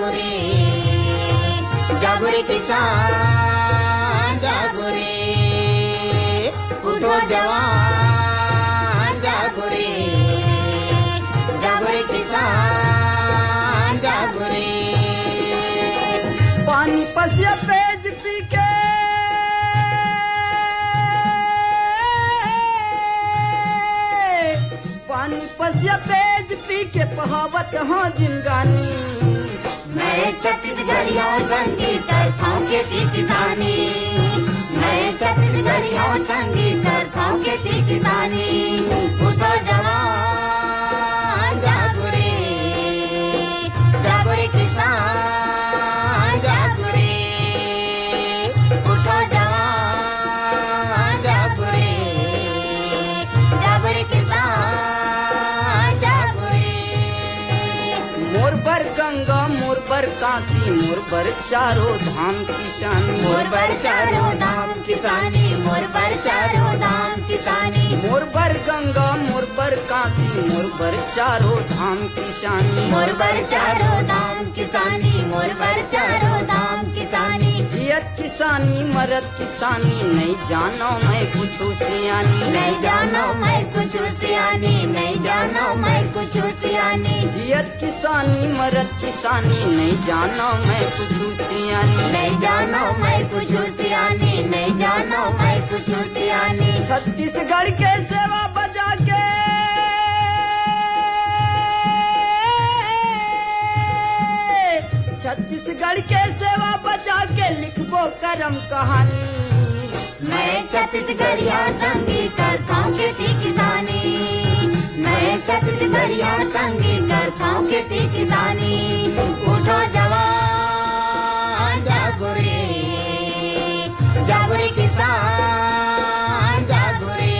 जागो रे, जागो रे किसान जागो रे, उठो जवान जागो रे, जागो रे किसान जागो रे। पानी पसिया पेज पी के पानी पसिया पेज पी के बहावत हाँ जिंदगानी। मैं छत्तीसगढ़ियों संगीत करता हूँ खेती किसानी, मैं छत्तीसगढ़ियों संगीत करता हूँ खेती किसानी। उठो जवान जागो रे, जागो रे किसान जागो रे, उठो जवान जागो रे, जागो रे किसान जागो रे। मोर बर गंगा मोर बर काशी मोर बर चारों धाम किसानी। मोर बर चारों धाम किसानी, मोर बर चारों धाम किसानी। मोर बर गंगा मोर बर काशी मोर बर चारों धाम किसानी। मोर बर चारों धाम किसानी, मोर बर चारों धाम किसानी। जियत किसानी मरत किसानी नहीं जानो मैं कुछ सियानी। नहीं जानो मैं कुछ सियानी, नहीं जानो मैं कुछ सियानी। जियत किसानी मरत किसानी नहीं जानो मैं कुछ सियानी। नहीं जानो मैं कुछ सियानी, नहीं जानो मैं कुछ सियानी। छत्तीसगढ़ के सेवा बजा के छत्तीसगढ़ के सेवा बचा के लिखबो करम कहानी। मैं छत्तीसगढ़ियों संगीत करता हूँ खेती किसानी, मैं छत्तीसगढ़ियों संगीत करता हूँ खेती किसानी। उठो जवान जागो रे, जागो रे किसान जागो रे,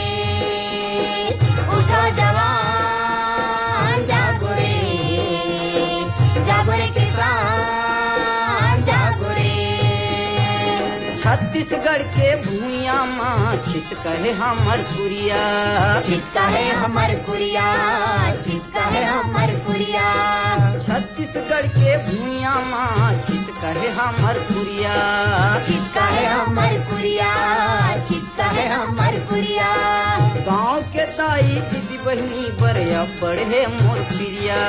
उठो जवान जागो रे, जागो रे किसान जागो रे। छत्तीसगढ़ के भूमिया माँ छिट कहे हमर पुरिया। छिटका है हमर कुरिया, छिटका है हमर कुरिया। छत्तीसगढ़ के भूमिया माँ छिट कहे हमर पुरिया। छिटका है हमर कुरिया, छिटका है हमर कुरिया। गाँव के ताई दीदी बहनी बड़े बड़े मोर प्रिया।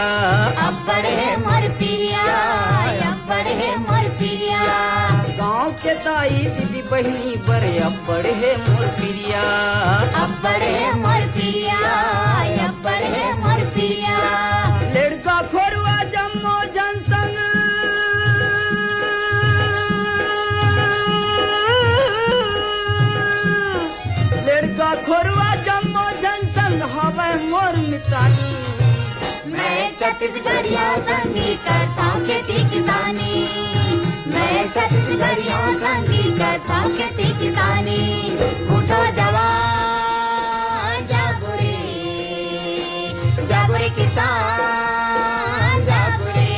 अब बड़े मोर पिरिया, अब बड़े मोर पिरिया। गाँव के ताई दीदी बहनी बड़े मोर प्रिया। अब बड़े मोर पिरिया, अब बड़े मोर पिरिया। लड़का खोरुआ जम्मो जनसंग लड़का खोरुआ जम्मो जनसंग हवे मोर मितानी। मैं छत्तीसगढ़ियों संगीत करता हूँ खेती किसानी, मैं छत्तीसगढ़ियों संगीत करता हूँ खेती किसानी। उठो जवान जागो रे, जागो रे किसान जागो रे,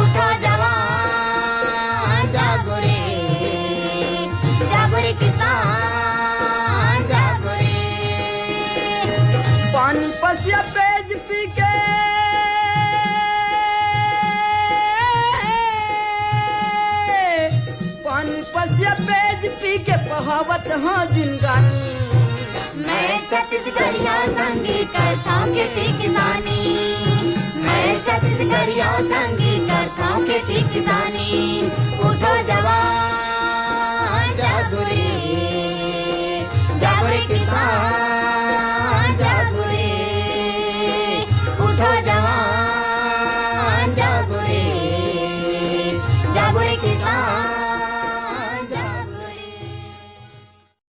उठो जवान जागो रे, जागो रे किसान जागो रे। पानी पसिया पेज पी के पानी पसिया पेज पी के बहावत हाँ जिंदगानी। मैं छत्तीसगढ़ियों संगीत करता हूँ खेती किसानी, मैं छत्तीसगढ़ियों संगीत करता हूँ खेती किसानी। उठो जवान जागो रे, जागो रे किसान जागो रे, उठो